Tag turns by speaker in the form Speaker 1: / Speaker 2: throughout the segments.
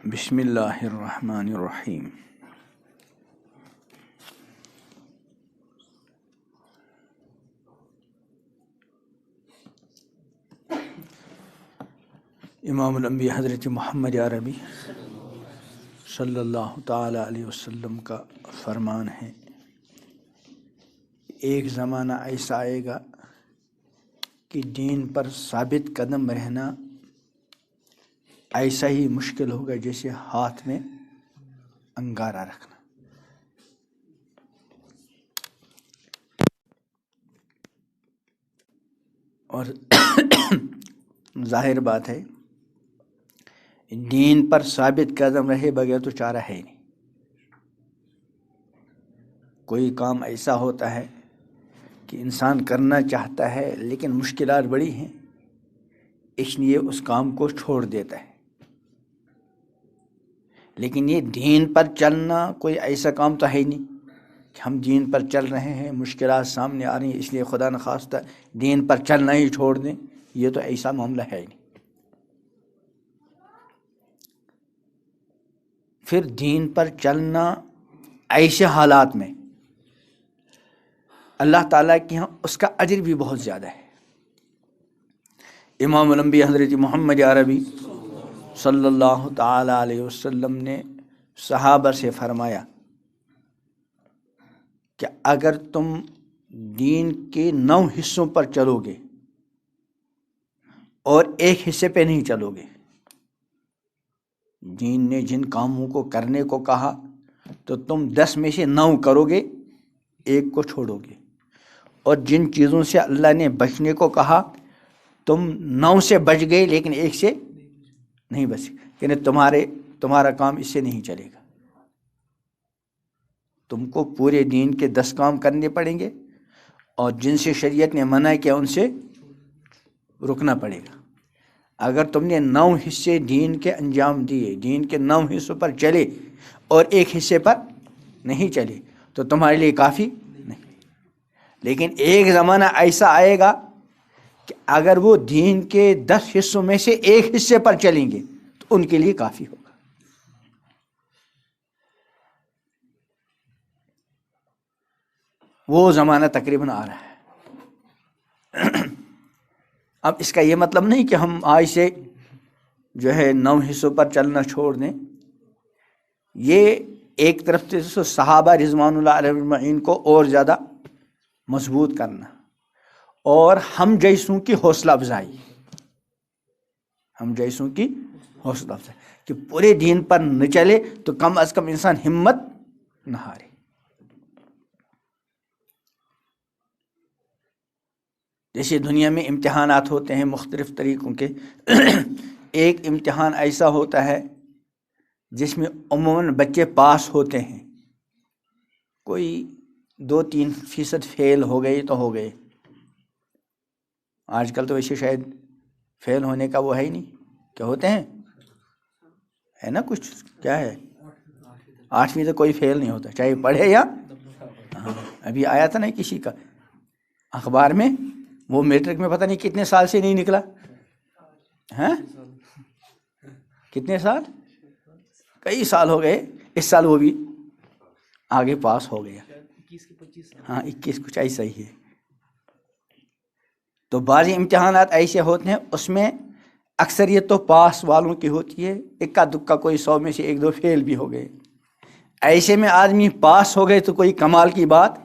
Speaker 1: بسم اللہ الرحمن الرحیم۔ امام الانبیاء حضرت محمد عربی صلی اللہ تعالی علیہ وسلم کا فرمان ہے، ایک زمانہ ایسا آئے گا کہ دین پر ثابت قدم رہنا ایسا ہی مشکل ہوگا جیسے ہاتھ میں انگارہ رکھنا۔ اور ظاہر بات ہے دین پر ثابت قدم رہے بغیر تو چارہ ہے نہیں۔ کوئی کام ایسا ہوتا ہے کہ انسان کرنا چاہتا ہے لیکن مشکلات بڑی ہیں، اس لیے اس کام کو چھوڑ دیتا ہے۔ لیکن یہ دین پر چلنا کوئی ایسا کام تو ہے نہیں کہ ہم دین پر چل رہے ہیں، مشکلات سامنے آ رہی ہیں اس لیے خدا نخواستہ دین پر چلنا ہی چھوڑ دیں، یہ تو ایسا معاملہ ہے نہیں۔ پھر دین پر چلنا ایسے حالات میں اللہ تعالیٰ کے ہاں اس کا اجر بھی بہت زیادہ ہے۔ امام الانبیاء حضرت محمد عربی صلی اللہ تعالی علیہ وسلم نے صحابہ سے فرمایا کہ اگر تم دین کے 9 حصوں پر چلو گے اور ایک حصے پہ نہیں چلو گے، دین نے جن کاموں کو کرنے کو کہا تو تم 10 میں سے 9 کرو گے، ایک کو چھوڑو گے، اور جن چیزوں سے اللہ نے بچنے کو کہا تم 9 سے بچ گئے لیکن ایک سے نہیں بچ، یعنی تمہارا کام اس سے نہیں چلے گا۔ تم کو پورے دین کے 10 کام کرنے پڑیں گے اور جن سے شریعت نے منع کیا ان سے رکنا پڑے گا۔ اگر تم نے 9 حصے دین کے انجام دیے، دین کے 9 حصوں پر چلے اور ایک حصے پر نہیں چلے تو تمہارے لیے کافی نہیں۔ لیکن ایک زمانہ ایسا آئے گا کہ اگر وہ دین کے 10 حصوں میں سے ایک حصے پر چلیں گے تو ان کے لیے کافی ہوگا۔ وہ زمانہ تقریباً آ رہا ہے۔ اب اس کا یہ مطلب نہیں کہ ہم آج سے جو ہے 9 حصوں پر چلنا چھوڑ دیں۔ یہ ایک طرف سے صحابہ رضوان اللہ علیہ اجمعین کو اور زیادہ مضبوط کرنا اور ہم جیسوں کی حوصلہ افزائی، کہ پورے دین پر نہ چلے تو کم از کم انسان ہمت نہ ہارے۔ جیسے دنیا میں امتحانات ہوتے ہیں مختلف طریقوں کے، ایک امتحان ایسا ہوتا ہے جس میں عموماً بچے پاس ہوتے ہیں، کوئی 2-3% فیل ہو گئے تو ہو گئے۔ آج کل تو ویسے شاید فیل ہونے کا وہ ہے ہی نہیں، کیا ہوتے ہیں ہے نا کچھ، کیا ہے 8ویں تو کوئی فیل نہیں ہوتا چاہے پڑھے یا ابھی آیا تھا نا کسی کا اخبار میں، وہ میٹرک میں پتہ نہیں کتنے سال سے نہیں نکلا، ہیں کتنے سال، کئی سال ہو گئے، اس سال وہ بھی آگے پاس ہو گیا، 21 کچھ ایسا ہی ہے۔ تو بعض امتحانات ایسے ہوتے ہیں اس میں اکثریت تو پاس والوں کی ہوتی ہے، اکا دکا کوئی 100 میں سے 1-2 فیل بھی ہو گئے۔ ایسے میں آدمی پاس ہو گئے تو کوئی کمال کی بات،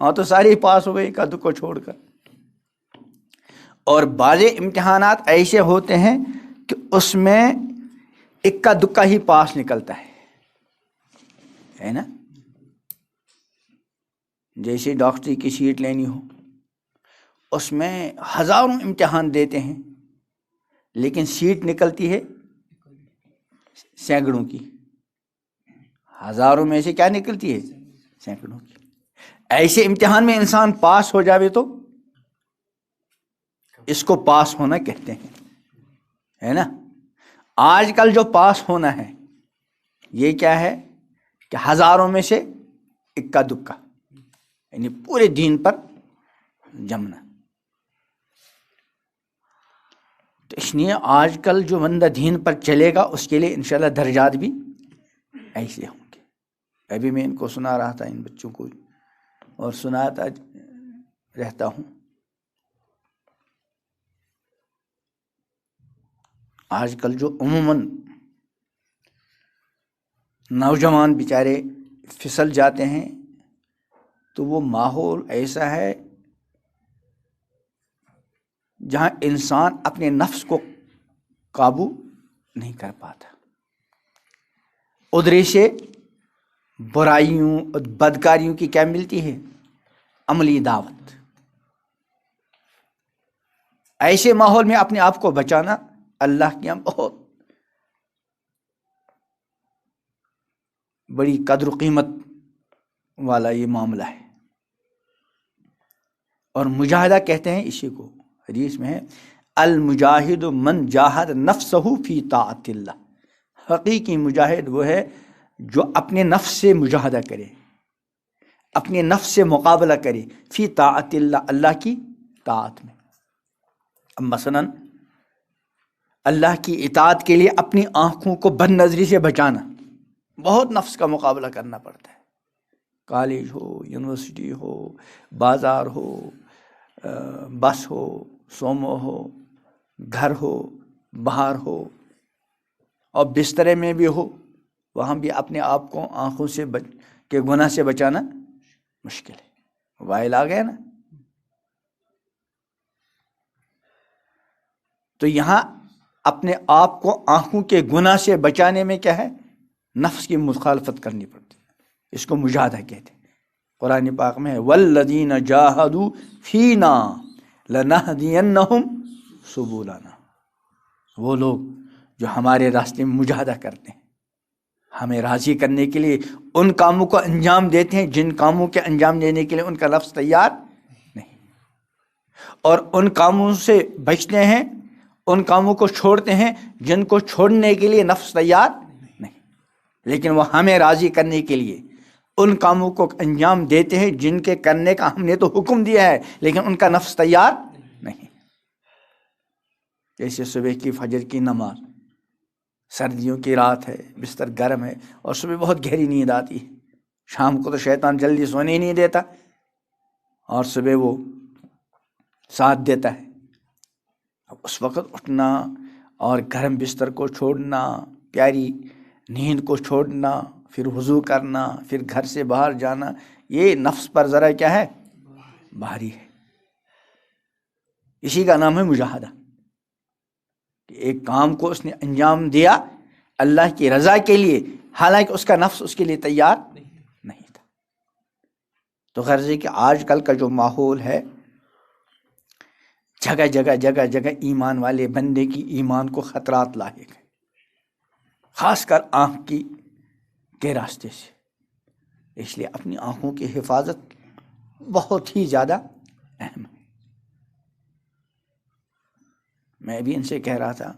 Speaker 1: ہاں تو سارے پاس ہو گئے اکا دکا چھوڑ کر۔ اور بعض امتحانات ایسے ہوتے ہیں کہ اس میں اکا دکا ہی پاس نکلتا ہے نا، جیسے ڈاکٹری کی سیٹ لینی ہو، اس میں ہزاروں امتحان دیتے ہیں لیکن سیٹ نکلتی ہے سینکڑوں کی، ہزاروں میں سے کیا نکلتی ہے سینکڑوں کی۔ ایسے امتحان میں انسان پاس ہو جاوے تو اس کو پاس ہونا کہتے ہیں، ہے نا۔ آج کل جو پاس ہونا ہے یہ کیا ہے کہ ہزاروں میں سے اکا دکا، یعنی پورے دین پر جمنا۔ تو اس لیے آج کل جو بندہ دین پر چلے گا اس کے لیے انشاءاللہ درجات بھی ایسے ہوں گے. ابھی میں ان کو سنا رہا تھا، ان بچوں کو، اور سناتا رہتا ہوں. آج کل جو عموماً نوجوان بیچارے پھسل جاتے ہیں تو وہ ماحول ایسا ہے جہاں انسان اپنے نفس کو قابو نہیں کر پاتا. ادھر سے برائیوں اور بدکاریوں کی کیا ملتی ہے؟ عملی دعوت. ایسے ماحول میں اپنے آپ کو بچانا اللہ کے یہاں بہت بڑی قدر و قیمت والا یہ معاملہ ہے. اور مجاہدہ کہتے ہیں اسی کو، حدیث میں ہے المجاہد من جاہد نفسہ فی طاعت اللہ. حقیقی مجاہد وہ ہے جو اپنے نفس سے مجاہدہ کرے، اپنے نفس سے مقابلہ کرے، فی طاعت اللہ، اللہ کی طاعت میں. اب مثلا اللہ کی اطاعت کے لیے اپنی آنکھوں کو بد نظری سے بچانا، بہت نفس کا مقابلہ کرنا پڑتا ہے. کالج ہو، یونیورسٹی ہو، بازار ہو، بس ہو، سومو ہو، گھر ہو، باہر ہو، اور بسترے میں بھی ہو، وہاں بھی اپنے آپ کو آنکھوں سے کے گناہ سے بچانا مشکل ہے. موبائل آ گیا نا، تو یہاں اپنے آپ کو آنکھوں کے گناہ سے بچانے میں کیا ہے؟ نفس کی مخالفت کرنی پڑتی ہے. اس کو مجاہدہ کہتے ہیں. قرآن پاک میں ہے والذین جاہدوا فینا لنہدینہم سبلنا. وہ لوگ جو ہمارے راستے میں مجاہدہ کرتے ہیں، ہمیں راضی کرنے کے لیے ان کاموں کو انجام دیتے ہیں جن کاموں کے انجام دینے کے لیے ان کا لفظ تیار نہیں، اور ان کاموں سے بچتے ہیں، ان کاموں کو چھوڑتے ہیں جن کو چھوڑنے کے لیے نفس تیار نہیں، لیکن وہ ہمیں راضی کرنے کے لیے ان کاموں کو انجام دیتے ہیں جن کے کرنے کا ہم نے تو حکم دیا ہے لیکن ان کا نفس تیار نہیں. جیسے صبح کی فجر کی نماز، سردیوں کی رات ہے، بستر گرم ہے اور صبح بہت گہری نیند آتی ہے. شام کو تو شیطان جلدی سونے ہی نہیں دیتا اور صبح وہ ساتھ دیتا ہے. اب اس وقت اٹھنا اور گرم بستر کو چھوڑنا، پیاری نیند کو چھوڑنا، پھر وضو کرنا، پھر گھر سے باہر جانا، یہ نفس پر ذرا کیا ہے؟ بھاری ہے. اسی کا نام ہے مجاہدہ. ایک کام کو اس نے انجام دیا اللہ کی رضا کے لیے، حالانکہ اس کا نفس اس کے لیے تیار نہیں تھا. تو غرض ہے کہ آج کل کا جو ماحول ہے، جگہ جگہ جگہ جگہ ایمان والے بندے کی ایمان کو خطرات لاحق ہے، خاص کر آنکھ کے راستے سے. اس لیے اپنی آنکھوں کی حفاظت بہت ہی زیادہ اہم ہے. میں بھی ان سے کہہ رہا تھا،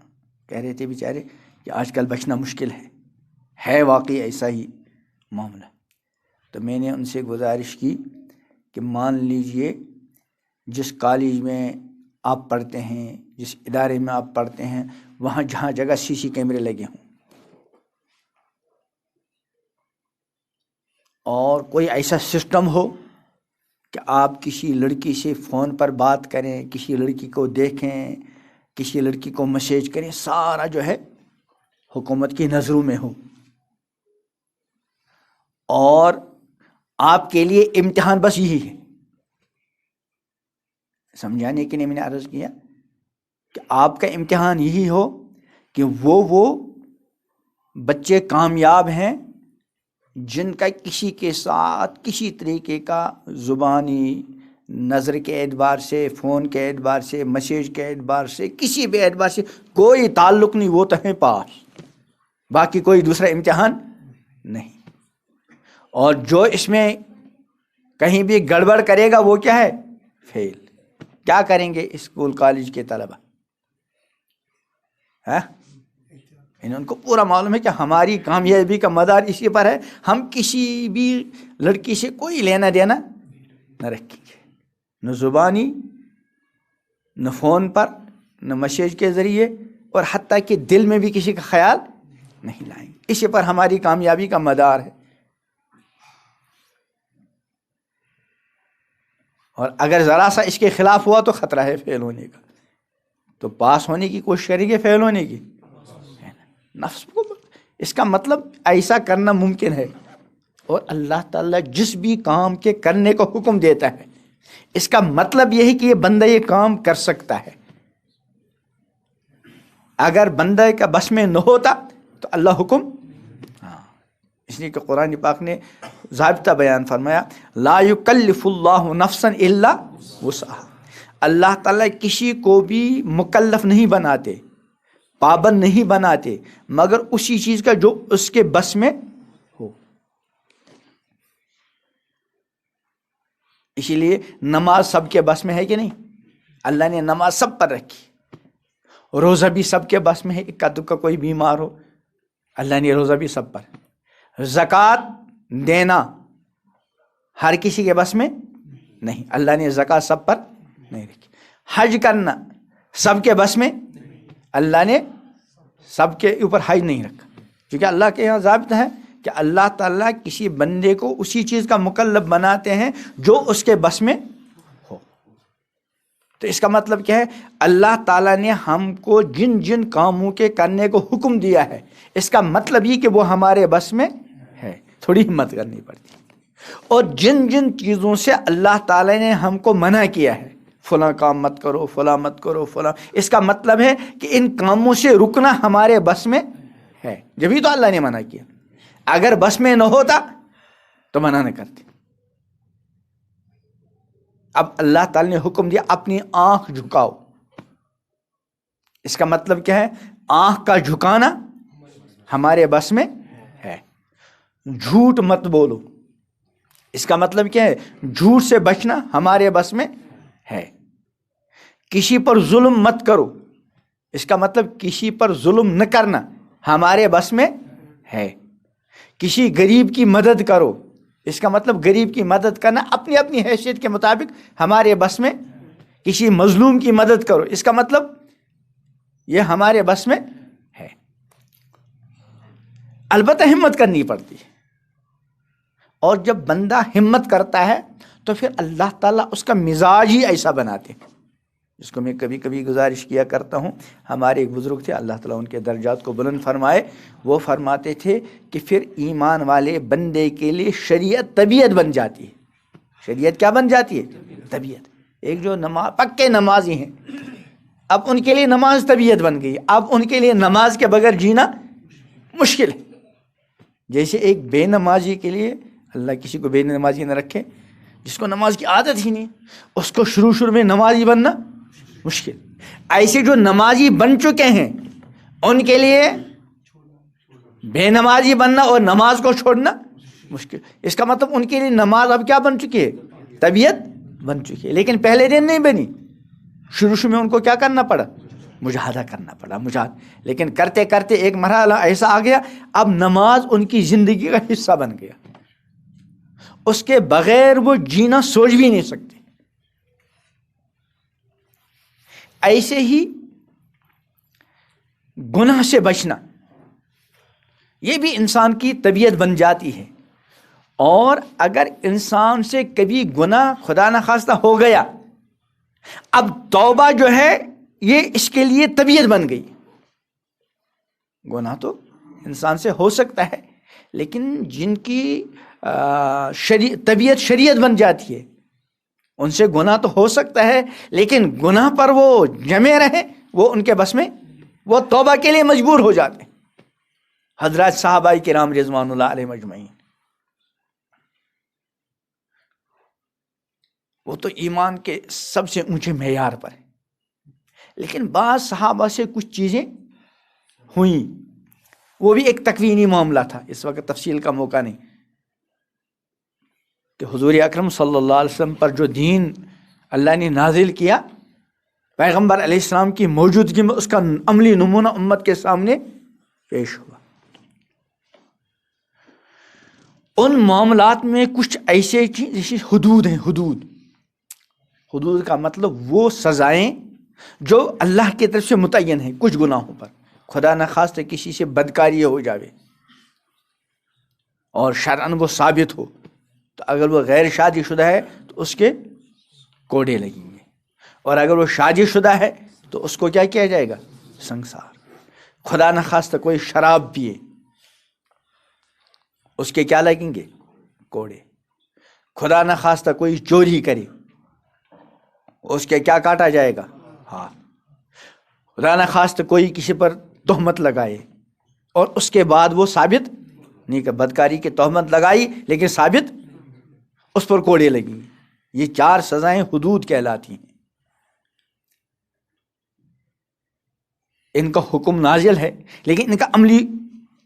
Speaker 1: کہہ رہے تھے بیچارے کہ آج کل بچنا مشکل ہے واقعی ایسا ہی معاملہ. تو میں نے ان سے گزارش کی کہ مان لیجئے جس کالج میں آپ پڑھتے ہیں، جس ادارے میں آپ پڑھتے ہیں، وہاں جہاں جگہ سی سی کیمرے لگے ہوں اور کوئی ایسا سسٹم ہو کہ آپ کسی لڑکی سے فون پر بات کریں، کسی لڑکی کو دیکھیں، کسی لڑکی کو میسیج کریں، سارا جو ہے حکومت کی نظروں میں ہو، اور آپ کے لیے امتحان بس یہی ہے. سمجھانے کے لیے میں نے عرض کیا کہ آپ کا امتحان یہی ہو کہ وہ بچے کامیاب ہیں جن کا کسی کے ساتھ کسی طریقے کا زبانی، نظر کے اعتبار سے، فون کے اعتبار سے، میسیج کے اعتبار سے، کسی بھی اعتبار سے کوئی تعلق نہیں، وہ تو ہیں پاس، باقی کوئی دوسرا امتحان نہیں. اور جو اس میں کہیں بھی گڑبڑ کرے گا وہ کیا ہے؟ فیل. کیا کریں گے اسکول کالج کے طلبہ؟ ان کو پورا معلوم ہے کہ ہماری کامیابی کا مدار اسی پر ہے، ہم کسی بھی لڑکی سے کوئی لینا دینا نہ رکھیں گے، نہ زبانی، نہ فون پر، نہ میسیج کے ذریعے، اور حتیٰ کہ دل میں بھی کسی کا خیال نہیں لائیں گے۔ اسی پر ہماری کامیابی کا مدار ہے۔ اور اگر ذرا سا اس کے خلاف ہوا تو خطرہ ہے فیل ہونے کا۔ تو پاس ہونے کی کوشش کریں گے، فیل ہونے کی نفس کو، اس کا مطلب ایسا کرنا ممکن ہے۔ اور اللہ تعالیٰ جس بھی کام کے کرنے کو حکم دیتا ہے، اس کا مطلب یہ ہے کہ یہ بندہ یہ کام کر سکتا ہے۔ اگر بندہ کا بس میں نہ ہوتا تو اللہ حکم، اس لیے کہ قرآن پاک نے ضابطہ بیان فرمایا، لا یکلف اللہ نفسا الا وسعہا، اللہ تعالیٰ کسی کو بھی مکلف نہیں بناتے، پابند نہیں بناتے، مگر اسی چیز کا جو اس کے بس میں ہو۔ اسی لیے نماز سب کے بس میں ہے کہ نہیں؟ اللہ نے نماز سب پر رکھی، روزہ بھی سب کے بس میں ہے، اکا دکا کوئی بیمار ہو اللہ نے روزہ بھی سب پر، زکوٰۃ دینا ہر کسی کے بس میں نہیں، اللہ نے زکوٰۃ سب پر نہیں رکھی، حج کرنا سب کے بس میں، اللہ نے سب کے اوپر حج نہیں رکھا، کیونکہ اللہ کے یہاں ضابطہ ہے کہ اللہ تعالیٰ کسی بندے کو اسی چیز کا مکلف بناتے ہیں جو اس کے بس میں ہو۔ تو اس کا مطلب کیا ہے؟ اللہ تعالیٰ نے ہم کو جن جن کاموں کے کرنے کو حکم دیا ہے، اس کا مطلب یہ کہ وہ ہمارے بس میں ہے، تھوڑی ہمت کرنی پڑتی ہے۔ اور جن جن چیزوں سے اللہ تعالیٰ نے ہم کو منع کیا ہے، فلاں کام مت کرو، فلاں مت کرو، فلاں، اس کا مطلب ہے کہ ان کاموں سے رکنا ہمارے بس میں ہے، جبھی تو اللہ نے منع کیا۔ اگر بس میں نہ ہوتا تو منع نہ کرتے۔ اب اللہ تعالیٰ نے حکم دیا اپنی آنکھ جھکاؤ، اس کا مطلب کیا ہے؟ آنکھ کا جھکانا ہمارے بس میں ہے۔ جھوٹ مت بولو، اس کا مطلب کیا ہے؟ جھوٹ سے بچنا ہمارے بس میں ہے۔ کسی پر ظلم مت کرو، اس کا مطلب کسی پر ظلم نہ کرنا ہمارے بس میں ہے۔ کسی غریب کی مدد کرو، اس کا مطلب غریب کی مدد کرنا اپنی اپنی حیثیت کے مطابق ہمارے بس میں۔ کسی مظلوم کی مدد کرو، اس کا مطلب یہ ہمارے بس میں ہے۔ البتہ ہمت کرنی پڑتی ہے، اور جب بندہ ہمت کرتا ہے تو پھر اللہ تعالیٰ اس کا مزاج ہی ایسا بناتے ہیں، جس کو میں کبھی کبھی گزارش کیا کرتا ہوں۔ ہمارے ایک بزرگ تھے، اللہ تعالیٰ ان کے درجات کو بلند فرمائے، وہ فرماتے تھے کہ پھر ایمان والے بندے کے لیے شریعت طبیعت بن جاتی ہے۔ شریعت کیا بن جاتی ہے؟ طبیعت۔ ایک جو پکے نمازی ہیں، اب ان کے لیے نماز طبیعت بن گئی، اب ان کے لیے نماز کے بغیر جینا مشکل ہے۔ جیسے ایک بے نمازی کے لیے، اللہ کسی کو بے نمازی نہ رکھے، جس کو نماز کی عادت ہی نہیں، اس کو شروع میں نمازی بننا مشکل، ایسے جو نمازی بن چکے ہیں ان کے لیے بے نمازی بننا اور نماز کو چھوڑنا مشکل۔ اس کا مطلب ان کے لیے نماز اب کیا بن چکی ہے؟ طبیعت بن چکی ہے، لیکن پہلے دن نہیں بنی، شروع میں ان کو کیا کرنا پڑا؟ مجاہدہ کرنا پڑا، مجاہدہ۔ لیکن کرتے کرتے ایک مرحلہ ایسا آ گیا، اب نماز ان کی زندگی کا حصہ بن گیا، اس کے بغیر وہ جینا سوچ بھی نہیں سکتے۔ ایسے ہی گناہ سے بچنا، یہ بھی انسان کی طبیعت بن جاتی ہے، اور اگر انسان سے کبھی گناہ خدا نخواستہ ہو گیا، اب توبہ جو ہے یہ اس کے لیے طبیعت بن گئی۔ گناہ تو انسان سے ہو سکتا ہے، لیکن جن کی طبیعت شریعت بن جاتی ہے، ان سے گناہ تو ہو سکتا ہے، لیکن گناہ پر وہ جمے رہے، وہ ان کے بس میں، وہ توبہ کے لیے مجبور ہو جاتے ہیں۔ حضرات صحابہ کرام رضوان اللہ علیہم اجمعین، وہ تو ایمان کے سب سے اونچے معیار پر ہیں، لیکن بعض صحابہ سے کچھ چیزیں ہوئیں، وہ بھی ایک تکوینی معاملہ تھا، اس وقت تفصیل کا موقع نہیں، کہ حضور اکرم صلی اللہ علیہ وسلم پر جو دین اللہ نے نازل کیا، پیغمبر علیہ السلام کی موجودگی میں اس کا عملی نمونہ امت کے سامنے پیش ہوا۔ ان معاملات میں کچھ ایسے جیسے حدود ہیں، حدود کا مطلب وہ سزائیں جو اللہ کی طرف سے متعین ہے کچھ گناہوں پر، خدا نخواستہ کسی سے بدکاری ہو جاوے اور شرعاً وہ ثابت ہو، تو اگر وہ غیر شادی شدہ ہے تو اس کے کوڑے لگیں گے، اور اگر وہ شادی شدہ ہے تو اس کو کیا کیا جائے گا؟ سنگسار۔ خدا نخواستہ کوئی شراب پیے، اس کے کیا لگیں گے؟ کوڑے۔ خدا نخواستہ کوئی چوری کرے، اس کے کیا کاٹا جائے گا؟ ہاتھ۔ خدا نخواستہ کوئی کسی پر تہمت لگائے اور اس کے بعد وہ ثابت نہیں کہ بدکاری کی تہمت لگائی لیکن ثابت اس پر کوڑے لگیں، یہ 4 سزائیں حدود کہلاتی ہیں۔ ان کا حکم نازل ہے لیکن ان کا عملی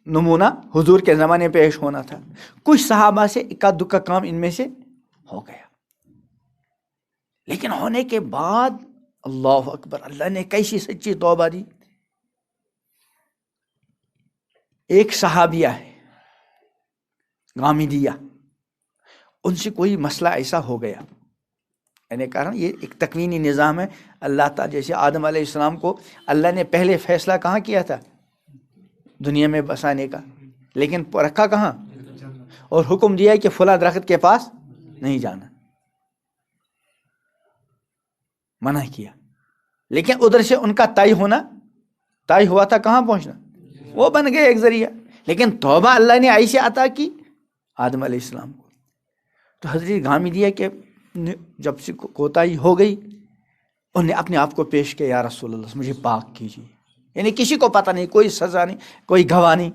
Speaker 1: نمونہ حضور کے زمانے پیش ہونا تھا۔ کچھ صحابہ سے اکا دکا کام ان میں سے ہو گیا، لیکن ہونے کے بعد اللہ اکبر، اللہ نے کیسی سچی توبہ دی۔ ایک صحابیہ ہے غامدیہ، ان سے کوئی مسئلہ ایسا ہو گیا، یعنی کہا یہ ایک تکوینی نظام ہے، اللہ تعالیٰ جیسے آدم علیہ السلام کو اللہ نے پہلے فیصلہ کہاں کیا تھا؟ دنیا میں بسانے کا، لیکن رکھا کہاں؟ اور حکم دیا کہ فلاں درخت کے پاس نہیں جانا، منع کیا، لیکن ادھر سے ان کا طے ہوا تھا کہاں پہنچنا، وہ بن گئے ایک ذریعہ، لیکن توبہ اللہ نے ایسے عطا کی آدم علیہ السلام کو۔ تو حضرت غامدیہ کے جب سے کوتاہی ہو گئی، انہوں نے اپنے آپ کو پیش کیا، یا رسول اللہ مجھے پاک کیجیے، یعنی کسی کو پتہ نہیں، کوئی سزا نہیں، کوئی گواہ نہیں،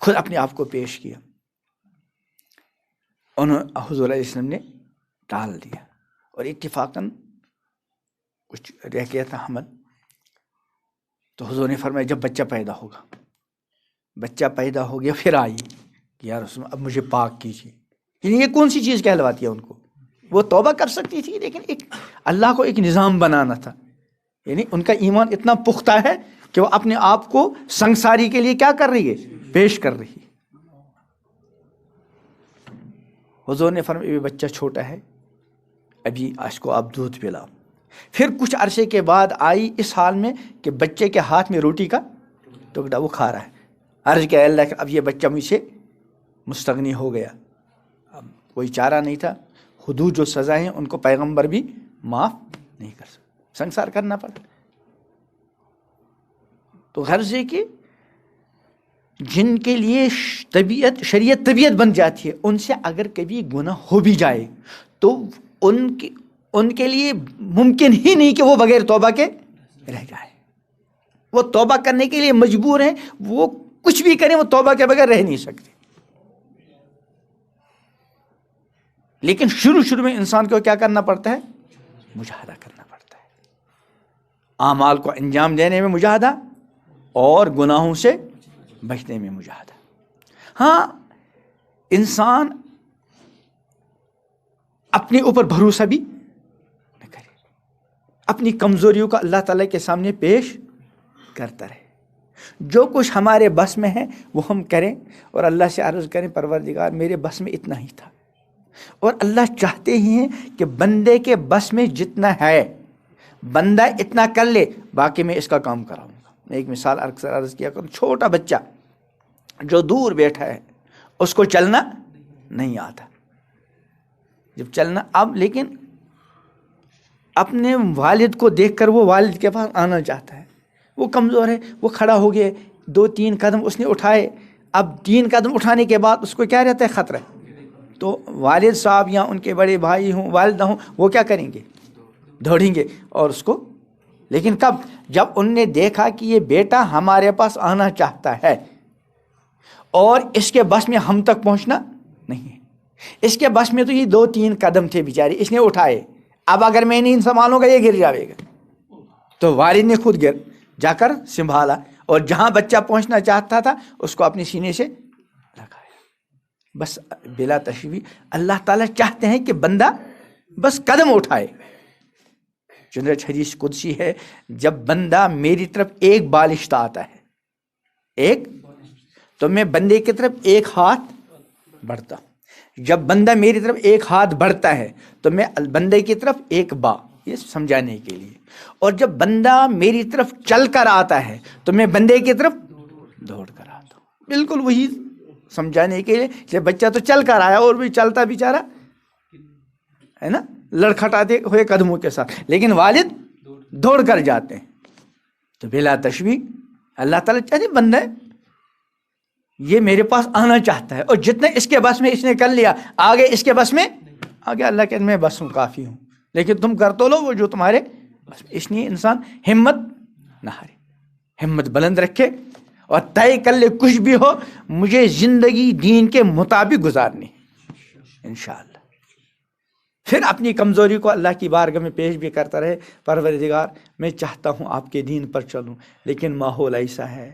Speaker 1: خود اپنے آپ کو پیش کیا۔ حضور علیہ السلام نے ٹال دیا، اور اتفاقاً کچھ رہ گیا تھا حمل، تو حضور نے فرمایا جب بچہ پیدا ہوگا، بچہ پیدا ہو گیا، پھر آئی کہ یا رسول اللہ اب مجھے پاک کیجیے۔ یعنی یہ کون سی چیز کہلواتی ہے ان کو؟ وہ توبہ کر سکتی تھی لیکن اللہ کو ایک نظام بنانا تھا، یعنی ان کا ایمان اتنا پختہ ہے کہ وہ اپنے آپ کو سنگساری کے لیے کیا کر رہی ہے؟ پیش کر رہی ہے۔ حضور نے فرمایا بچہ چھوٹا ہے، ابھی اس کو آپ دودھ پلاؤ۔ پھر کچھ عرصے کے بعد آئی اس حال میں کہ بچے کے ہاتھ میں روٹی کا ٹکڑا وہ کھا رہا ہے، عرض کیا اللہ کہ اب یہ بچہ مجھ سے مستغنی ہو گیا، اب کوئی چارہ نہیں تھا، حدود جو سزائیں ان کو پیغمبر بھی معاف نہیں کر سکتے، سنگسار کرنا پڑا۔ تو غرض ہے کہ جن کے لیے شریعت طبیعت بن جاتی ہے، ان سے اگر کبھی گناہ ہو بھی جائے تو ان کے لیے ممکن ہی نہیں کہ وہ بغیر توبہ کے رہ جائے، وہ توبہ کرنے کے لیے مجبور ہیں، وہ کچھ بھی کریں وہ توبہ کے بغیر رہ نہیں سکتے۔ لیکن شروع میں انسان کو کیا کرنا پڑتا ہے؟ مجاہدہ کرنا پڑتا ہے، اعمال کو انجام دینے میں مجاہدہ اور گناہوں سے بچنے میں مجاہدہ۔ ہاں، انسان اپنے اوپر بھروسہ بھی نہ کرے، اپنی کمزوریوں کو اللہ تعالیٰ کے سامنے پیش کرتا رہے، جو کچھ ہمارے بس میں ہے وہ ہم کریں اور اللہ سے عرض کریں پروردگار میرے بس میں اتنا ہی تھا، اور اللہ چاہتے ہی ہیں کہ بندے کے بس میں جتنا ہے بندہ اتنا کر لے، باقی میں اس کا کام کراؤں گا۔ میں ایک مثال اکثر عرض کیا کروں، چھوٹا بچہ جو دور بیٹھا ہے اس کو چلنا نہیں آتا، جب چلنا اب لیکن اپنے والد کو دیکھ کر وہ والد کے پاس آنا چاہتا ہے، وہ کمزور ہے، وہ کھڑا ہو گیا، 2-3 قدم اس نے اٹھائے، اب 3 قدم اٹھانے کے بعد اس کو کیا رہتا ہے؟ خطرہ۔ تو والد صاحب یا ان کے بڑے بھائی ہوں والدہ ہوں وہ کیا کریں گے؟ دوڑیں گے اور اس کو، لیکن کب؟ جب ان نے دیکھا کہ یہ بیٹا ہمارے پاس آنا چاہتا ہے اور اس کے بس میں ہم تک پہنچنا نہیں ہے، اس کے بس میں تو یہ 2-3 قدم تھے بیچارے، اس نے اٹھائے، اب اگر میں نہیں سنبھالوں گا یہ گر جاوے گا، تو والد نے خود جا کر سنبھالا اور جہاں بچہ پہنچنا چاہتا تھا اس کو اپنے سینے سے لگایا۔ بس بلا تشبیہ اللہ تعالیٰ چاہتے ہیں کہ بندہ بس قدم اٹھائے۔ چنانچہ حدیث قدسی ہے، جب بندہ میری طرف ایک بالشتہ آتا ہے تو میں بندے کی طرف ایک ہاتھ بڑھتا ہوں، جب بندہ میری طرف ایک ہاتھ بڑھتا ہے تو میں بندے کی طرف ایک با یہ سمجھانے کے لیے. اور جب بندہ میری طرف چل کر آتا ہے تو میں بندے کی طرف دوڑ کر آتا ہوں. بالکل وہی سمجھانے کے لیے کہ بچہ تو چل کر آیا اور بھی چلتا بیچارہ ہے نا لڑکھڑاتے ہوئے قدموں کے ساتھ، لیکن والد دوڑ کر جاتے ہیں. تو بلا تشبیہ اللہ تعالیٰ چاہتے بندہ ہے یہ میرے پاس آنا چاہتا ہے، اور جتنے اس کے بس میں اس نے کر لیا، آگے اس کے بس میں آگے اللہ کہ میں بس ہوں، کافی ہوں، لیکن تم کر تو لو وہ جو تمہارے بس. اس لیے انسان ہمت نہ ہارے، ہمت بلند رکھے اور طے کر لے کچھ بھی ہو مجھے زندگی دین کے مطابق گزارنی انشاءاللہ. پھر اپنی کمزوری کو اللہ کی بارگاہ میں پیش بھی کرتا رہے، پروردگار میں چاہتا ہوں آپ کے دین پر چلوں، لیکن ماحول ایسا ہے،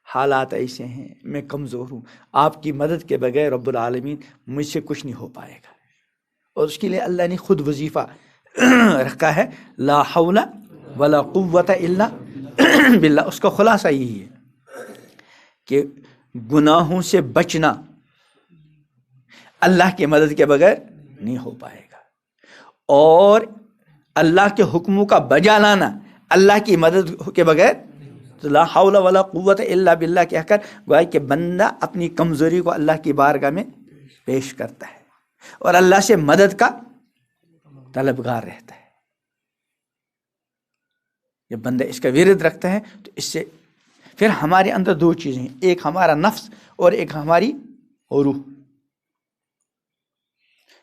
Speaker 1: حالات ایسے ہیں، میں کمزور ہوں، آپ کی مدد کے بغیر رب العالمین مجھ سے کچھ نہیں ہو پائے گا. اور اس کے لیے اللہ نے خود وظیفہ رکھا ہے، لا حول ولا قوت الا باللہ. اس کا خلاصہ یہی ہے کہ گناہوں سے بچنا اللہ کی مدد کے بغیر نہیں ہو پائے گا، اور اللہ کے حکموں کا بجا لانا اللہ کی مدد کے بغیر لا حول ولا قوت الا باللہ کہہ کر گویا کہ بندہ اپنی کمزوری کو اللہ کی بارگاہ میں پیش کرتا ہے اور اللہ سے مدد کا طلبگار رہتا ہے. جب بندہ اس کا ورد رکھتا ہے تو اس سے پھر ہمارے اندر دو چیزیں ہیں، ایک ہمارا نفس اور ایک ہماری روح،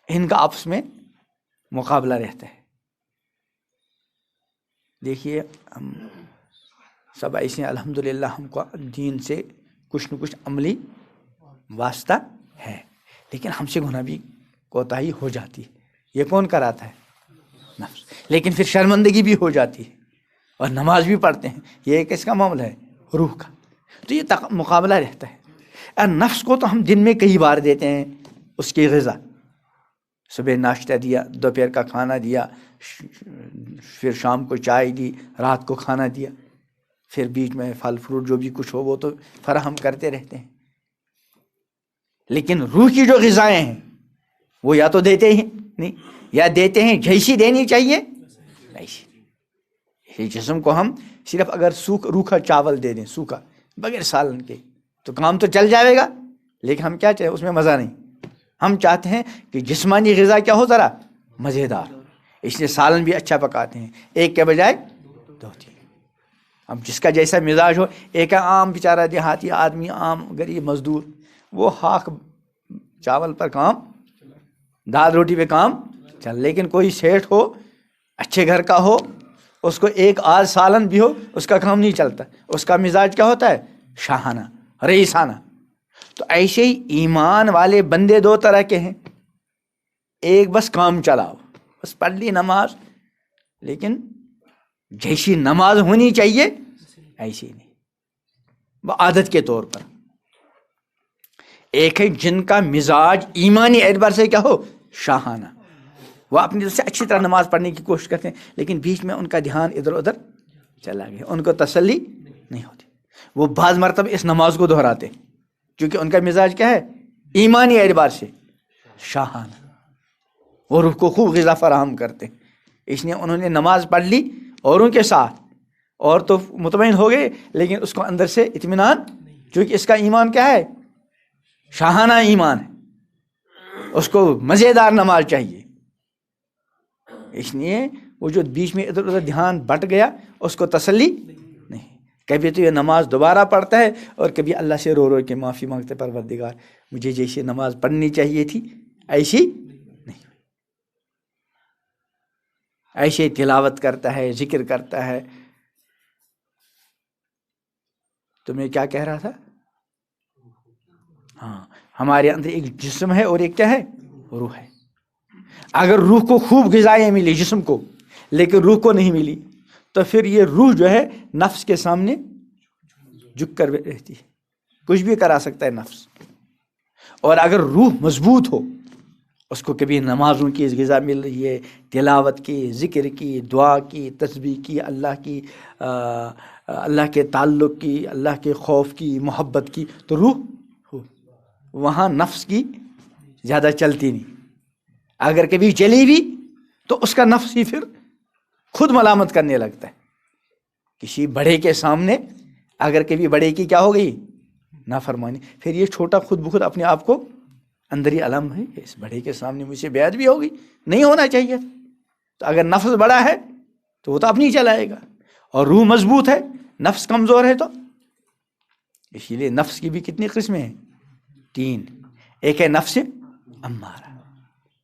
Speaker 1: ان کا آپس میں مقابلہ رہتا ہے. دیکھیے ہم سب ایسے ہیں الحمدللہ، ہم کو دین سے کچھ نہ کچھ عملی واسطہ ہے، لیکن ہم سے گناہ بھی کوتاہی ہو جاتی ہے. یہ کون کراتا ہے؟ نفس. لیکن پھر شرمندگی بھی ہو جاتی ہے اور نماز بھی پڑھتے ہیں، یہ کس کا معاملہ ہے؟ روح کا. تو یہ مقابلہ رہتا ہے. اور نفس کو تو ہم دن میں کئی بار دیتے ہیں اس کی غذا، صبح ناشتہ دیا، دوپہر کا کھانا دیا، پھر شام کو چائے دی، رات کو کھانا دیا، پھر بیچ میں پھل فروٹ جو بھی کچھ ہو وہ تو فراہم کرتے رہتے ہیں. لیکن روح کی جو غذائیں ہیں وہ یا تو دیتے ہی نہیں، یا دیتے ہیں جیسی دینی چاہیے ویسی. جسم کو ہم صرف اگر روکھا چاول دے دیں، سوکھا بغیر سالن کے، تو کام تو چل جائے گا، لیکن ہم کیا چاہتے ہیں؟ اس میں مزہ نہیں. ہم چاہتے ہیں کہ جسمانی غذا کیا ہو، ذرا مزیدار، اس لیے سالن بھی اچھا پکاتے ہیں، ایک کے بجائے دو تین. اب جس کا جیسا مزاج ہو، ایک عام بیچارہ دیہاتی آدمی، عام غریب مزدور، وہ ہاک چاول پر کام، دال روٹی پہ کام چل. لیکن کوئی سیٹھ ہو، اچھے گھر کا ہو، اس کو ایک آدھ سالن بھی ہو، اس کا کام نہیں چلتا. اس کا مزاج کیا ہوتا ہے؟ شاہانہ، رئیسانہ. تو ایسے ہی ایمان والے بندے دو طرح کے ہیں، ایک بس کام چلاؤ، بس پڑھ لی نماز، لیکن جیسی نماز ہونی چاہیے ایسی نہیں، وہ عادت کے طور پر. ایک ہے جن کا مزاج ایمانی اعتبار سے کیا ہو، شاہانہ، وہ اپنی طرف سے اچھی طرح نماز پڑھنے کی کوشش کرتے ہیں، لیکن بیچ میں ان کا دھیان ادھر ادھر چلا گیا، ان کو تسلی نہیں ہوتی. وہ بعض مرتبہ اس نماز کو دہراتے کیونکہ ان کا مزاج کیا ہے؟ ایمانی اعتبار سے شاہانہ، وہ روح کو خوب غذا فراہم کرتے ہیں. اس لیے انہوں نے نماز پڑھ لی اوروں کے ساتھ، اور تو مطمئن ہو گئے، لیکن اس کو اندر سے اطمینان، کیونکہ اس کا ایمان کیا ہے؟ شاہانہ ایمان ہے، اس کو مزیدار نماز چاہیے. اس لیے وہ جو بیچ میں ادھر ادھر دھیان بٹ گیا، اس کو تسلی نہیں. کبھی تو یہ نماز دوبارہ پڑھتا ہے اور کبھی اللہ سے رو رو کے معافی مانگتے، پروردگار مجھے جیسے نماز پڑھنی چاہیے تھی ایسی نہیں، ایسے تلاوت کرتا ہے، ذکر کرتا ہے. تو میں کیا کہہ رہا تھا؟ ہاں، ہمارے اندر ایک جسم ہے اور ایک کیا ہے؟ روح ہے. اگر روح کو خوب غذائیں ملی جسم کو، لیکن روح کو نہیں ملی، تو پھر یہ روح جو ہے نفس کے سامنے جھک کر رہتی ہے، کچھ بھی کرا سکتا ہے نفس. اور اگر روح مضبوط ہو، اس کو کبھی نمازوں کی غذا مل رہی ہے، تلاوت کی، ذکر کی، دعا کی، تسبیح کی، اللہ کے تعلق کی، اللہ کے خوف کی، محبت کی، تو روح وہاں نفس کی زیادہ چلتی نہیں. اگر کبھی چلی بھی تو اس کا نفس ہی پھر خود ملامت کرنے لگتا ہے کسی بڑے کے سامنے. اگر کبھی بڑے کی کیا ہو گئی نافرمانی, پھر یہ چھوٹا خود بخود اپنے آپ کو اندر ہی علم ہے کہ اس بڑے کے سامنے مجھ سے بیعت بھی ہوگی, نہیں ہونا چاہیے. تو اگر نفس بڑا ہے تو وہ تو اپنی چلائے گا, اور روح مضبوط ہے, نفس کمزور ہے. تو اسی لیے نفس کی بھی کتنی قسمیں ہیں؟ 3. ایک ہے نفس امارہ,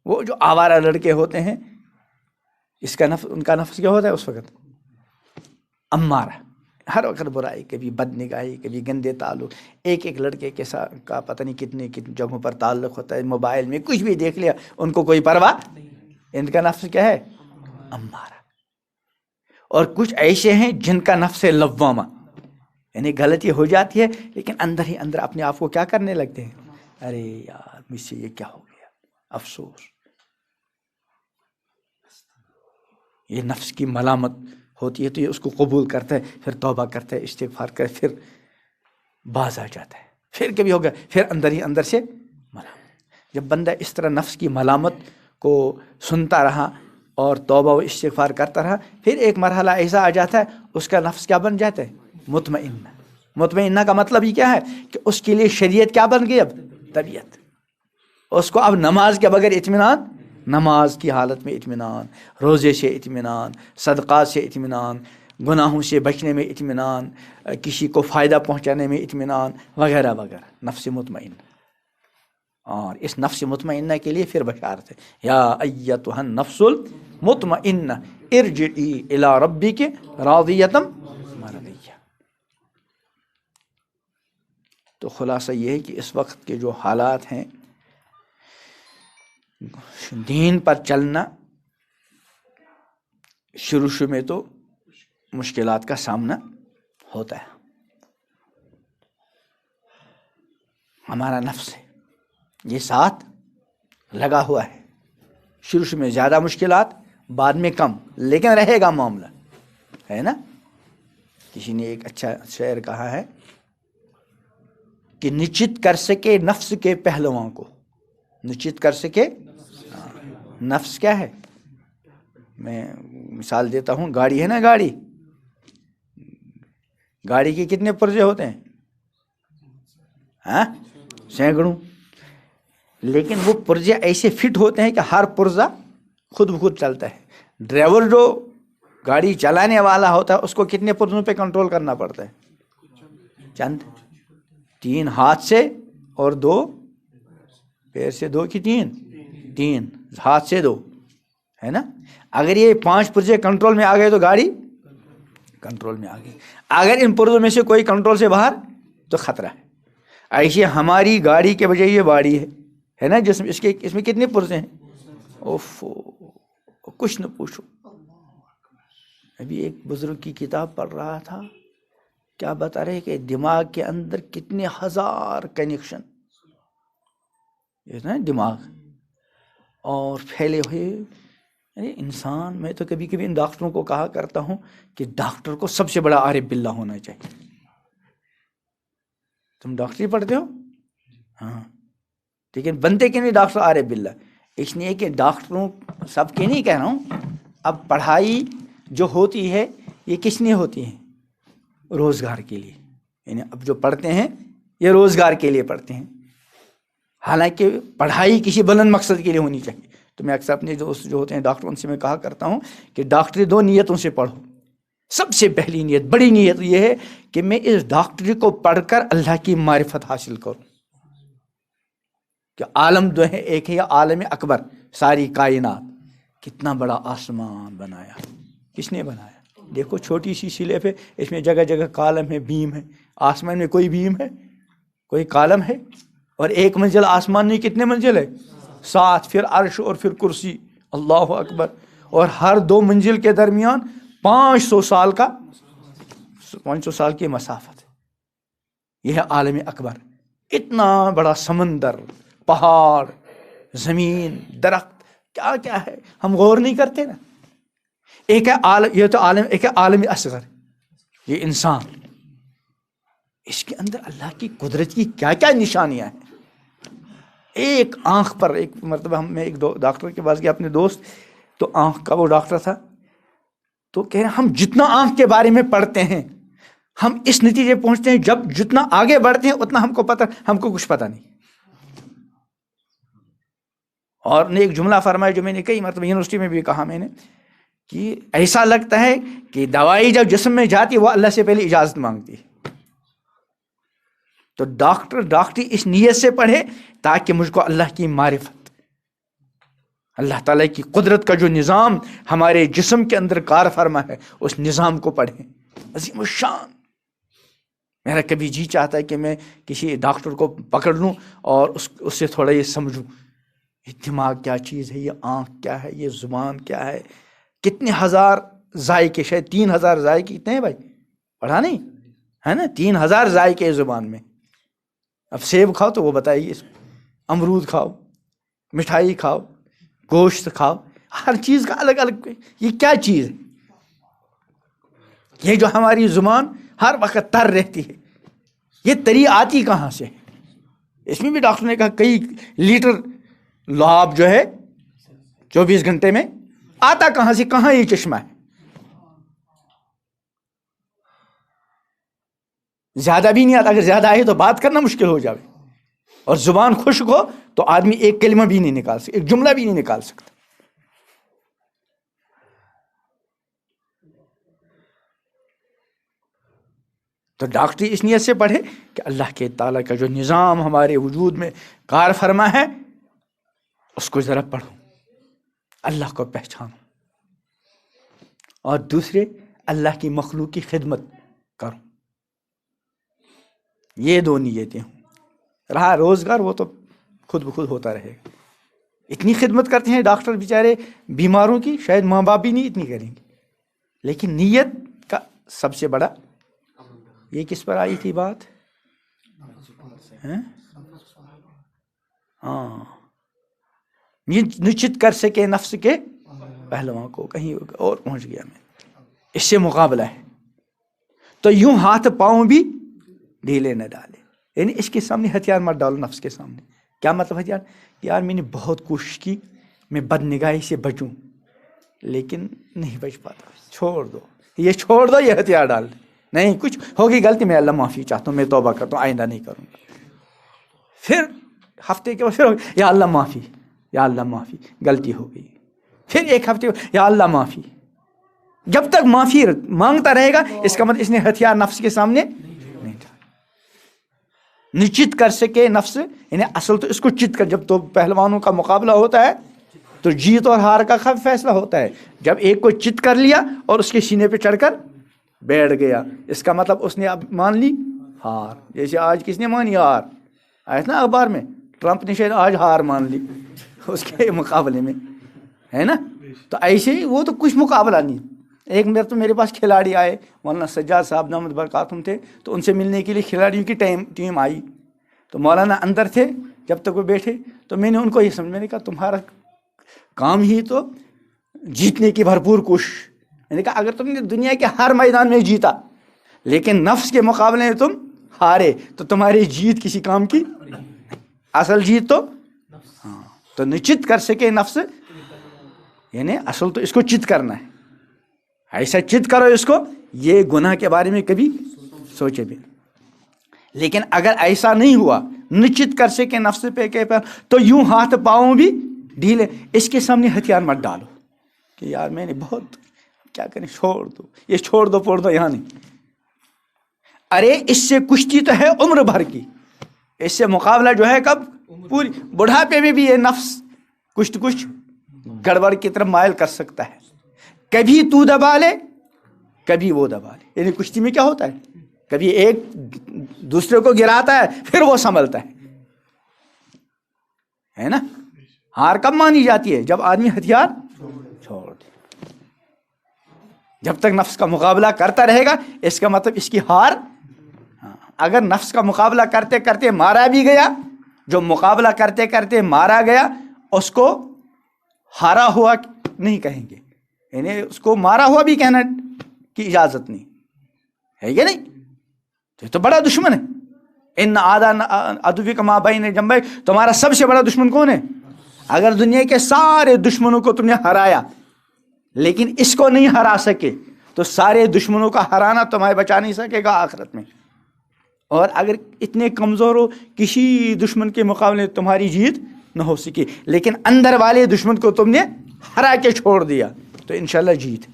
Speaker 1: وہ جو آوارہ لڑکے ہوتے ہیں, اس کا نفس, ان کا نفس کیا ہوتا ہے اس وقت؟ امارہ, ہر وقت برائی, کبھی بد نگاہی, کبھی گندے تعلق. ایک لڑکے کے ساتھ کا پتہ نہیں کتنی جگہوں پر تعلق ہوتا ہے, موبائل میں کچھ بھی دیکھ لیا, ان کو کوئی پرواہ. ان کا نفس کیا ہے؟ امارہ. اور کچھ ایسے ہیں جن کا نفس لوامہ, یعنی غلطی ہو جاتی ہے لیکن اندر ہی اندر اپنے آپ کو کیا کرنے لگتے ہیں, ارے یار مجھ سے یہ کیا ہو گیا, افسوس. یہ نفس کی ملامت ہوتی ہے تو یہ اس کو قبول کرتا ہے, پھر توبہ کرتا ہے, استغفار کرے, پھر باز آ جاتا ہے. پھر کبھی ہو گیا, پھر اندر ہی اندر سے ملامت. جب بندہ اس طرح نفس کی ملامت کو سنتا رہا اور توبہ و استغفار کرتا رہا, پھر ایک مرحلہ ایسا آ جاتا ہے اس کا نفس کیا بن جاتا ہے؟ مطمئنہ. مطمئنہ کا مطلب یہ کیا ہے کہ اس کے لیے شریعت کیا بن گئی؟ اب طبیعت. اس کو اب نماز کے بغیر اطمینان, نماز کی حالت میں اطمینان, روزے سے اطمینان, صدقات سے اطمینان, گناہوں سے بچنے میں اطمینان, کسی کو فائدہ پہنچانے میں اطمینان وغیرہ وغیرہ. نفس مطمئن. اور اس نفس مطمئنہ کے لیے پھر بشارت ہے, یا ایتھا النفس المطمئنہ ارجعی الی ربک راضیۃ مرضیہ. تو خلاصہ یہ ہے کہ اس وقت کے جو حالات ہیں, دین پر چلنا شروع میں تو مشکلات کا سامنا ہوتا ہے. ہمارا نفس ہے یہ ساتھ لگا ہوا ہے, شروع میں زیادہ مشکلات, بعد میں کم, لیکن رہے گا معاملہ, ہے نا. کسی نے ایک اچھا شعر کہا ہے کہ نچت کر سکے نفس کے پہلوؤں کو, نچت کر سکے. نفس کیا ہے؟ میں مثال دیتا ہوں, گاڑی ہے نا, گاڑی کے کتنے پرزے ہوتے ہیں؟ ہاں, سینکڑوں. لیکن وہ پرزے ایسے فٹ ہوتے ہیں کہ ہر پرزہ خود بخود چلتا ہے. ڈرائیور جو گاڑی چلانے والا ہوتا ہے اس کو کتنے پرزوں پہ کنٹرول کرنا پڑتا ہے؟ چند, 3 ہاتھ سے اور 2 پیر سے, 2 کی 3 ہاتھ سے 2, ہے نا. اگر یہ 5 پرزے کنٹرول میں آ گئے تو گاڑی کنٹرول میں آ گئی. اگر ان پرزوں میں سے کوئی کنٹرول سے باہر تو خطرہ ہے. ایسے ہماری گاڑی کے بجائے یہ باڑی ہے نا, جس میں اس میں کتنے پرزے ہیں؟ اوف, کچھ نہ پوچھو. ابھی ایک بزرگ کی کتاب پڑھ رہا تھا, کیا بتا رہے کہ دماغ کے اندر کتنے ہزار کنیکشن, یہ نا دماغ, اور پھیلے ہوئے. یعنی انسان, میں تو کبھی کبھی ان ڈاکٹروں کو کہا کرتا ہوں کہ ڈاکٹر کو سب سے بڑا عارف باللہ ہونا چاہیے. تم ڈاکٹری پڑھتے ہو ہاں, لیکن بنتے کہ نہیں ڈاکٹر عارف باللہ؟ اس لیے کہ ڈاکٹروں سب کے نہیں کہہ رہا ہوں, اب پڑھائی جو ہوتی ہے یہ کس لیے ہوتی ہے؟ روزگار کے لیے. یعنی اب جو پڑھتے ہیں یہ روزگار کے لیے پڑھتے ہیں, حالانکہ پڑھائی کسی بلند مقصد کے لیے ہونی چاہیے. تو میں اکثر اپنے دوست جو ہوتے ہیں ڈاکٹر, ان سے میں کہا کرتا ہوں کہ ڈاکٹری 2 نیتوں سے پڑھو. سب سے پہلی نیت, بڑی نیت یہ ہے کہ میں اس ڈاکٹری کو پڑھ کر اللہ کی معرفت حاصل کروں. کہ عالم 2 ہے, ایک ہے عالم اکبر, ساری کائنات. کتنا بڑا آسمان بنایا, کس نے بنایا؟ دیکھو چھوٹی سی سلپ ہے, اس میں جگہ جگہ کالم ہے, بیم ہے. آسمان میں کوئی بیم ہے, کوئی کالم ہے؟ اور 1 منزل آسمان میں کتنے منزل ہے؟ 7, پھر عرش اور پھر کرسی, اللہ اکبر. اور ہر 2 منزل کے درمیان 500 سال کی مسافت. یہ ہے عالم اکبر. اتنا بڑا سمندر, پہاڑ, زمین, درخت, کیا کیا ہے, ہم غور نہیں کرتے نا. ایک ہے عالم, یہ تو عالم, ایک ہے عالم اصغر, یہ انسان. اس کے اندر اللہ کی قدرت کی کیا کیا نشانیاں ہیں. ایک آنکھ پر, ایک مرتبہ میں ایک ڈاکٹر کے پاس گیا اپنے دوست, تو آنکھ کا وہ ڈاکٹر تھا, تو کہہ رہے ہیں ہم جتنا آنکھ کے بارے میں پڑھتے ہیں ہم اس نتیجے پہنچتے ہیں جب جتنا آگے بڑھتے ہیں اتنا ہم کو کچھ پتہ نہیں. اور نے ایک جملہ فرمایا جو میں نے کئی مرتبہ یونیورسٹی میں بھی کہا میں نے کہ ایسا لگتا ہے کہ دوائی جب جسم میں جاتی ہے وہ اللہ سے پہلے اجازت مانگتی ہے. تو ڈاکٹری اس نیت سے پڑھے تاکہ مجھ کو اللہ کی معرفت، اللہ تعالیٰ کی قدرت کا جو نظام ہمارے جسم کے اندر کار فرما ہے اس نظام کو پڑھیں. عظیم الشان. میرا کبھی جی چاہتا ہے کہ میں کسی ڈاکٹر کو پکڑ لوں اور اس سے تھوڑا یہ سمجھوں یہ دماغ کیا چیز ہے، یہ آنکھ کیا ہے، یہ زبان کیا ہے، کتنے ہزار ذائقے، شاید 3000 ذائقے کتنے ہیں بھائی، پڑھا نہیں ہے نا، 3000 ذائقے زبان میں. اب سیب کھاؤ تو وہ بتائیے، امرود کھاؤ، مٹھائی کھاؤ، گوشت کھاؤ، ہر چیز کا الگ الگ، یہ کیا چیز ہے؟ یہ جو ہماری زبان ہر وقت تر رہتی ہے، یہ تری آتی کہاں سے؟ اس میں بھی ڈاکٹر نے کہا کئی لیٹر لعاب جو ہے 24 گھنٹے میں آتا کہاں سے، کہاں یہ چشمہ ہے؟ زیادہ بھی نہیں آتا، اگر زیادہ آئے تو بات کرنا مشکل ہو جائے، اور زبان خشک ہو تو آدمی ایک کلمہ بھی نہیں نکال سکتا، ایک جملہ بھی نہیں نکال سکتا. تو ڈاکٹری اس نیت سے پڑھے کہ اللہ کے تعالیٰ کا جو نظام ہمارے وجود میں کار فرما ہے اس کو ذرا پڑھو، اللہ کو پہچانو، اور دوسرے اللہ کی مخلوق کی خدمت کرو. یہ دو نیتیں ہوں. رہا روزگار وہ تو خود بخود ہوتا رہے گا. اتنی خدمت کرتے ہیں ڈاکٹر بیچارے بیماروں کی، شاید ماں باپ بھی نہیں اتنی کریں گے، لیکن نیت کا سب سے بڑا. یہ کس پر آئی تھی بات؟ ہاں، نشچت کر سکے نفس کے پہلوان کو، کہیں اور پہنچ گیا میں. اس سے مقابلہ ہے تو یوں ہاتھ پاؤں بھی ڈھیلے نہ ڈالے، یعنی اس کے سامنے ہتھیار مت ڈالو. نفس کے سامنے کیا مطلب ہتھیار؟ یار میں نے بہت کوشش کی میں بد نگاہی سے بچوں لیکن نہیں بچ پاتا، چھوڑ دو یہ، چھوڑ دو یہ ہتھیار ڈال دے. نہیں کچھ ہوگی غلطی، میں اللہ معافی چاہتا ہوں، میں توبہ کرتا ہوں، آئندہ نہیں کروں گا. پھر ہفتے کے بعد پھر یا اللہ معافی، یا اللہ معافی، غلطی ہو گئی. پھر ایک ہفتے یا اللہ معافی. جب تک معافی مانگتا رہے گا اس کا مطلب اس نے ہتھیار نفس کے سامنے نہیں ڈالا. نشچت کر سکے نفس، یعنی اصل تو اس کو چت کر. جب تو پہلوانوں کا مقابلہ ہوتا ہے تو جیت اور ہار کا فیصلہ ہوتا ہے. جب ایک کو چت کر لیا اور اس کے سینے پہ چڑھ کر بیٹھ گیا، اس کا مطلب اس نے اب مان لی ہار. جیسے آج کس نے مانی ہار، آیا نا اخبار میں، ٹرمپ نے شاید آج ہار مان لی اس کے مقابلے میں، ہے نا. تو ایسے ہی وہ تو کچھ مقابلہ نہیں. ایک تو میرے پاس کھلاڑی آئے، مولانا سجاد صاحب دامت برکاتہم تھے، تو ان سے ملنے کے لیے کھلاڑیوں کی ٹیم آئی. تو مولانا اندر تھے، جب تک وہ بیٹھے تو میں نے ان کو یہ سمجھ، میں نے کہا تمہارا کام ہی تو جیتنے کی بھرپور کوشش. میں نے کہا اگر تم نے دنیا کے ہر میدان میں جیتا لیکن نفس کے مقابلے میں تم ہارے تو تمہاری جیت کسی کام کی. اصل جیت تو ہاں، تو نچت کر سکے نفس، یعنی اصل تو اس کو چت کرنا ہے. ایسا چت کرو اس کو، یہ گناہ کے بارے میں کبھی سوچے بھی. لیکن اگر ایسا نہیں ہوا، نچت کر سکے نفس پہ کے پر، تو یوں ہاتھ پاؤں بھی ڈھیلے. اس کے سامنے ہتھیار مت ڈالو کہ یار میں نے بہت کیا کریں، چھوڑ دو یہ، چھوڑ دو پھوڑ دو، یہاں نہیں. ارے اس سے کشتی تو ہے عمر بھر کی، اس سے مقابلہ جو ہے کب؟ پوری بڑھاپے میں بھی یہ نفس کچھ کچھ گڑبڑ کی طرف مائل کر سکتا ہے. کبھی تو دبا لے کبھی وہ دبا لے. یعنی کشتی میں کیا ہوتا ہے، کبھی ایک دوسرے کو گراتا ہے پھر وہ سنبھلتا ہے نا. ہار کب مانی جاتی ہے؟ جب آدمی ہتھیار چھوڑ دے. جب تک نفس کا مقابلہ کرتا رہے گا اس کا مطلب اس کی ہار. اگر نفس کا مقابلہ کرتے کرتے مارا بھی گیا، جو مقابلہ کرتے کرتے مارا گیا اس کو ہارا ہوا نہیں کہیں گے، یعنی اس کو مارا ہوا بھی کہنا کی اجازت نہیں ہے. یہ نہیں، یہ تو بڑا دشمن ہے. ان عدوک ما بین جنبیک، تمہارا سب سے بڑا دشمن کون ہے؟ اگر دنیا کے سارے دشمنوں کو تم نے ہرایا لیکن اس کو نہیں ہرا سکے تو سارے دشمنوں کا ہرانا تمہیں بچا نہیں سکے گا آخرت میں. اور اگر اتنے کمزور ہو کسی دشمن کے مقابلے تمہاری جیت نہ ہو سکی، لیکن اندر والے دشمن کو تم نے ہرا کے چھوڑ دیا تو انشاءاللہ جیت.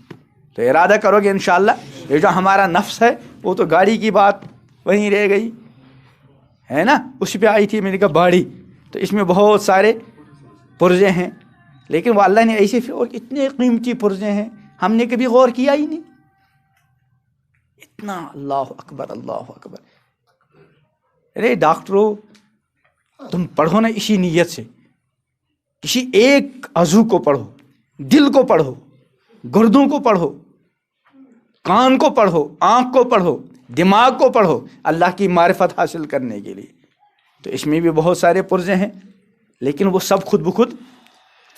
Speaker 1: تو ارادہ کرو گے انشاءاللہ. یہ جو ہمارا نفس ہے وہ تو گاڑی کی بات وہیں رہ گئی ہے نا، اس پہ آئی تھی میں نے کہا باڑی، تو اس میں بہت سارے پرزے ہیں، لیکن وہ اللہ نے ایسے اور اتنے قیمتی پرزے ہیں ہم نے کبھی غور کیا ہی نہیں. اتنا اللہ اکبر اللہ اکبر. ارے ڈاکٹروں تم پڑھو نا اسی نیت سے، کسی ایک عضو کو پڑھو، دل کو پڑھو، گردوں کو پڑھو، کان کو پڑھو، آنکھ کو پڑھو، دماغ کو پڑھو اللہ کی معرفت حاصل کرنے کے لیے. تو اس میں بھی بہت سارے پرزے ہیں لیکن وہ سب خود بخود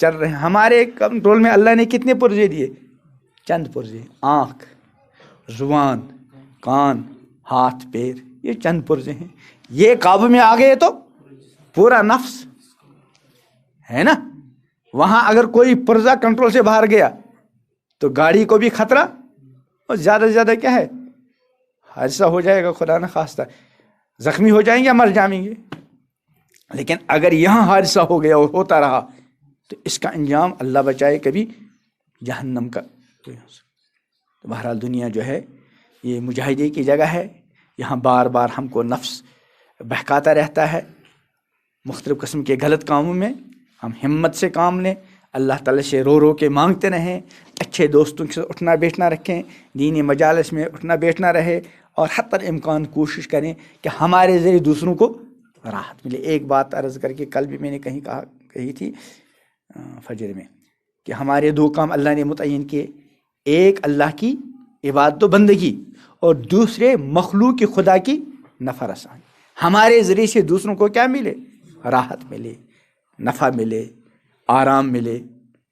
Speaker 1: چل رہے ہیں. ہمارے کنٹرول میں اللہ نے کتنے پرزے دیے؟ چند پرزے. آنکھ، زبان، کان، ہاتھ، پیر، یہ چند پرزے ہیں. یہ قابو میں آ گئے تو پورا نفس ہے نا. وہاں اگر کوئی پرزہ کنٹرول سے باہر گیا تو گاڑی کو بھی خطرہ، اور زیادہ سے زیادہ کیا ہے حادثہ ہو جائے گا، خدا نہ خواستہ زخمی ہو جائیں گے یا مر جائیں گے. لیکن اگر یہاں حادثہ ہو گیا اور ہوتا رہا تو اس کا انجام اللہ بچائے کبھی جہنم کا. تو بہرحال دنیا جو ہے یہ مجاہدے کی جگہ ہے. یہاں بار بار ہم کو نفس بہکاتا رہتا ہے مختلف قسم کے غلط کاموں میں. ہم ہمت سے کام لیں، اللہ تعالی سے رو رو کے مانگتے رہیں، اچھے دوستوں سے اٹھنا بیٹھنا رکھیں، دینی مجالس میں اٹھنا بیٹھنا رہے، اور حتی الامکان کوشش کریں کہ ہمارے ذریعے دوسروں کو راحت ملے. ایک بات عرض کر کے کل بھی میں نے کہی تھی فجر میں کہ ہمارے دو کام اللہ نے متعین کیے، ایک اللہ کی عبادت و بندگی اور دوسرے مخلوق کی خدا کی نفع رسانی. ہمارے ذریعے سے دوسروں کو کیا ملے؟ راحت ملے، نفع ملے، آرام ملے،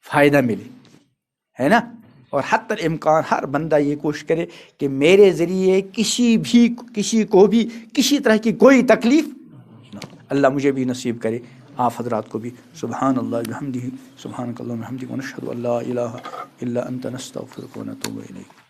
Speaker 1: فائدہ ملے، ہے نا. اور حتی الامکان ہر بندہ یہ کوشش کرے کہ میرے ذریعے کسی کو بھی کسی طرح کی کوئی تکلیف نہ ہو. اللہ مجھے بھی نصیب کرے، آپ حضرات کو بھی. سبحان اللہ بحمدہ، سبحانک اللہم وبحمدک، ونشہد ان لا الہ الا انت، نستغفرک ونتوب الیک.